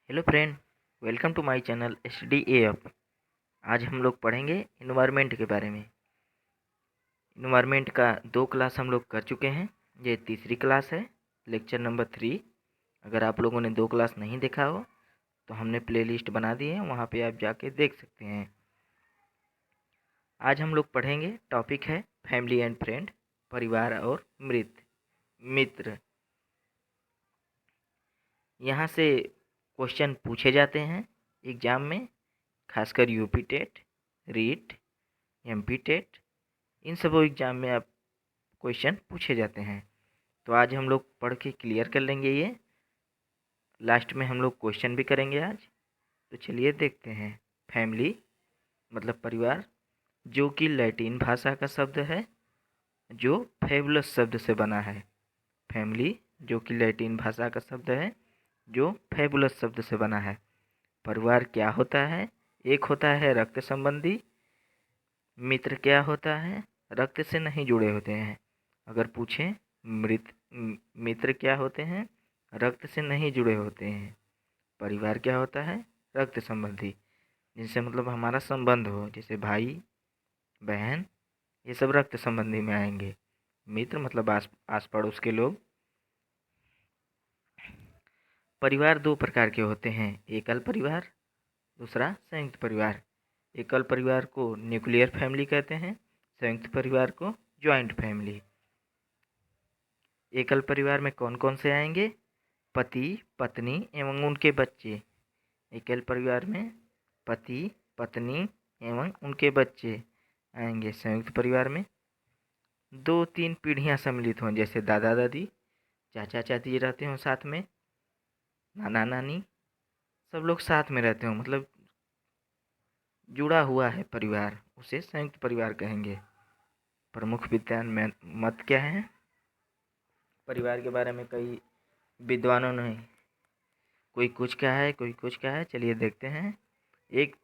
Hello friend, welcome to my channel SDAF। आज हम लोग पढ़ेंगे इन्वायरमेंट के बारे में। इन्वायरमेंट का 2 क्लास हम लोग कर चुके हैं। ये तीसरी क्लास है, लेक्चर नंबर 3। अगर आप लोगों ने 2 क्लास नहीं देखा हो तो हमने प्लेलिस्ट बना दी है, वहाँ पे आप जाके देख सकते हैं। आज हम लोग पढ़ेंगे, टॉपिक है फैमिली एंड फ्रेंड, परिवार और मित्र। यहाँ से क्वेश्चन पूछे जाते हैं एग्ज़ाम में, खासकर UP TET, REET, MP TET, इन सब एग्ज़ाम में आप क्वेश्चन पूछे जाते हैं। तो आज हम लोग पढ़ के क्लियर कर लेंगे ये। लास्ट में हम लोग क्वेश्चन भी करेंगे आज। तो चलिए देखते हैं। फैमिली मतलब परिवार, जो कि लैटिन भाषा का शब्द है, जो फेबुलस शब्द से बना है। फैमिली जो कि लैटिन भाषा का शब्द है, जो फेबुलस शब्द से बना है। परिवार क्या होता है? एक होता है रक्त संबंधी। मित्र क्या होता है? रक्त से नहीं जुड़े होते हैं। अगर पूछें मित्र क्या होते हैं? रक्त से नहीं जुड़े होते हैं। परिवार क्या होता है? रक्त संबंधी, जिनसे मतलब हमारा संबंध हो, जैसे भाई बहन, ये सब रक्त संबंधी में आएंगे। मित्र मतलब आस पड़ोस के लोग। परिवार 2 प्रकार के होते हैं, एकल परिवार, दूसरा संयुक्त परिवार। एकल परिवार को न्यूक्लियर फैमिली कहते हैं, संयुक्त परिवार को जॉइंट फैमिली। एकल परिवार में कौन कौन से आएंगे? पति, पत्नी एवं उनके बच्चे। एकल परिवार में पति, पत्नी एवं उनके बच्चे आएंगे। संयुक्त परिवार में 2-3 पीढ़ियां सम्मिलित हों, जैसे दादा दादी, चाचा चाची रहते हों साथ में, नाना नानी, सब लोग साथ में रहते हों, मतलब जुड़ा हुआ है परिवार, उसे संयुक्त परिवार कहेंगे। प्रमुख विद्वान में मत क्या है परिवार के बारे में? कई विद्वानों ने कोई कुछ कहा है, कोई कुछ कहा है। चलिए देखते हैं। एक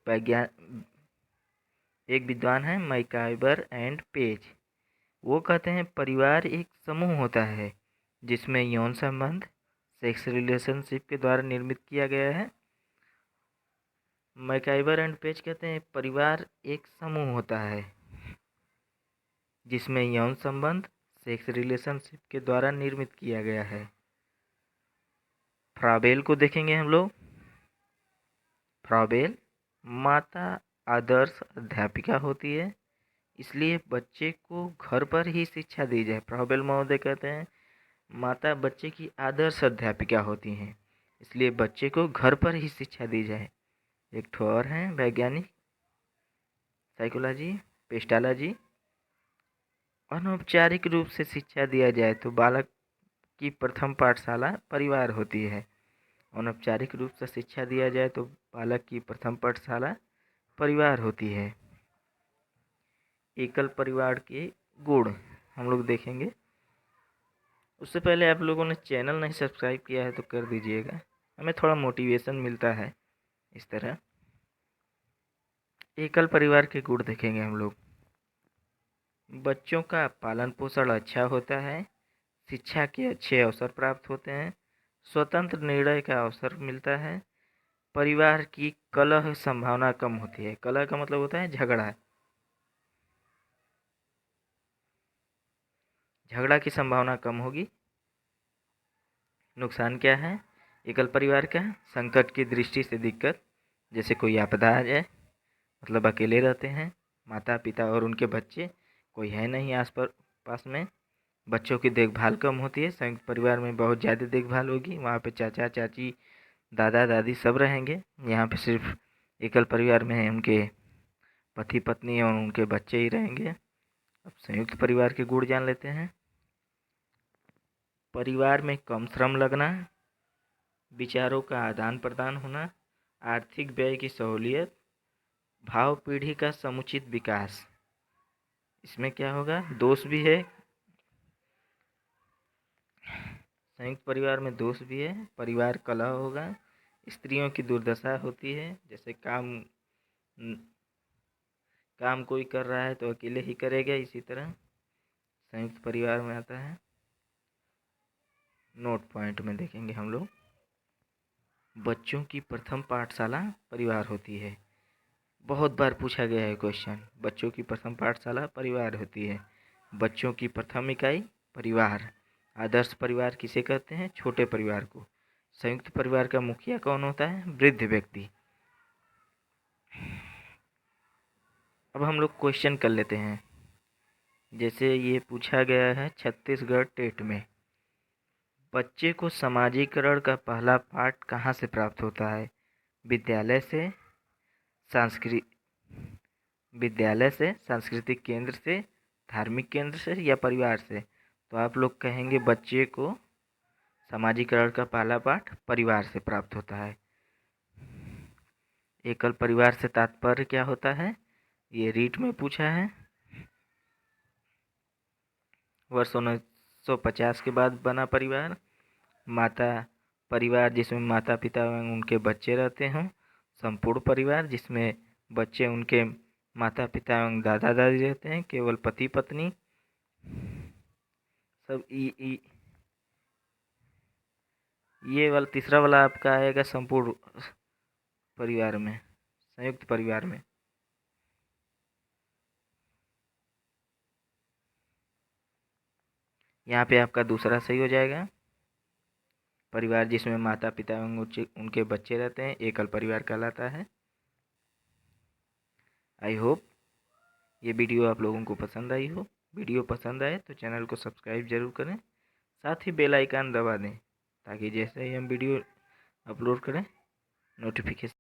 विद्वान है मैकाइबर एंड पेज। वो कहते हैं परिवार एक समूह होता है जिसमें यौन संबंध सेक्स रिलेशनशिप के द्वारा निर्मित किया गया है। मैकाइबर एंड पेज कहते हैं परिवार एक समूह होता है जिसमें यौन संबंध सेक्स रिलेशनशिप के द्वारा निर्मित किया गया है। फ्राबेल को देखेंगे हम लोग। फ्राबेल माता आदर्श अध्यापिका होती है, इसलिए बच्चे को घर पर ही शिक्षा दी जाए। फ्राबेल महोदय कहते हैं माता बच्चे की आदर्श अध्यापिका होती हैं, इसलिए बच्चे को घर पर ही शिक्षा दी जाए। एक ठो और हैं वैज्ञानिक साइकोलॉजी, पेस्टालॉजी। अनौपचारिक रूप से शिक्षा दिया जाए तो बालक की प्रथम पाठशाला परिवार होती है। अनौपचारिक रूप से शिक्षा दिया जाए तो बालक की प्रथम पाठशाला परिवार होती है। एकल परिवार के गुण हम लोग देखेंगे। उससे पहले आप लोगों ने चैनल नहीं सब्सक्राइब किया है तो कर दीजिएगा, हमें थोड़ा मोटिवेशन मिलता है इस तरह। एकल परिवार के गुण देखेंगे हम लोग। बच्चों का पालन पोषण अच्छा होता है, शिक्षा के अच्छे अवसर प्राप्त होते हैं, स्वतंत्र निर्णय का अवसर मिलता है, परिवार की कलह संभावना कम होती है। कलह का मतलब होता है झगड़ा। झगड़ा की संभावना कम होगी। नुकसान क्या है एकल परिवार का? संकट की दृष्टि से दिक्कत, जैसे कोई आपदा आ जाए, मतलब अकेले रहते हैं, माता पिता और उनके बच्चे, कोई है नहीं आस पास में, बच्चों की देखभाल कम होती है। संयुक्त परिवार में बहुत ज़्यादा देखभाल होगी, वहाँ पे चाचा चाची दादा दादी सब रहेंगे। यहाँ पे सिर्फ एकल परिवार में है उनके पति पत्नी और उनके बच्चे ही रहेंगे। अब संयुक्त परिवार के गुण जान लेते हैं। परिवार में कम श्रम लगना, विचारों का आदान प्रदान होना, आर्थिक व्यय की सहूलियत, भाव पीढ़ी का समुचित विकास। इसमें क्या होगा? दोष भी है, संयुक्त परिवार में दोष भी है। परिवार कलह होगा, स्त्रियों की दुर्दशा होती है, जैसे काम कोई कर रहा है तो अकेले ही करेगा, इसी तरह संयुक्त परिवार में आता है। नोट पॉइंट में देखेंगे हम लोग। बच्चों की प्रथम पाठशाला परिवार होती है। बहुत बार पूछा गया है क्वेश्चन। बच्चों की प्रथम पाठशाला परिवार होती है। बच्चों की प्रथम इकाई परिवार। आदर्श परिवार किसे कहते हैं? छोटे परिवार को। संयुक्त परिवार का मुखिया कौन होता है? वृद्ध व्यक्ति। अब हम लोग क्वेश्चन कर लेते हैं। जैसे ये पूछा गया है छत्तीसगढ़ टेट में, बच्चे को समाजीकरण का पहला पाठ कहाँ से प्राप्त होता है? विद्यालय से, सांस्कृतिक केंद्र से, धार्मिक केंद्र से या परिवार से? तो आप लोग कहेंगे बच्चे को समाजीकरण का पहला पाठ परिवार से प्राप्त होता है। एकल परिवार से तात्पर्य क्या होता है? ये रीट में पूछा है। वर्ष 1950 के बाद बना परिवार। माता परिवार जिसमें माता पिता एवं उनके बच्चे रहते हों। संपूर्ण परिवार जिसमें बच्चे, उनके माता पिता एवं दादा दादी रहते हैं। केवल पति पत्नी। सब ये वाला तीसरा वाला आपका आएगा संपूर्ण परिवार में, संयुक्त परिवार में। यहाँ पे आपका दूसरा सही हो जाएगा। परिवार जिसमें माता पिता एवं उनके बच्चे रहते हैं एकल परिवार कहलाता है। आई होप ये वीडियो आप लोगों को पसंद आई हो। वीडियो पसंद आए तो चैनल को सब्सक्राइब जरूर करें, साथ ही बेल आइकन दबा दें ताकि जैसे ही हम वीडियो अपलोड करें नोटिफिकेशन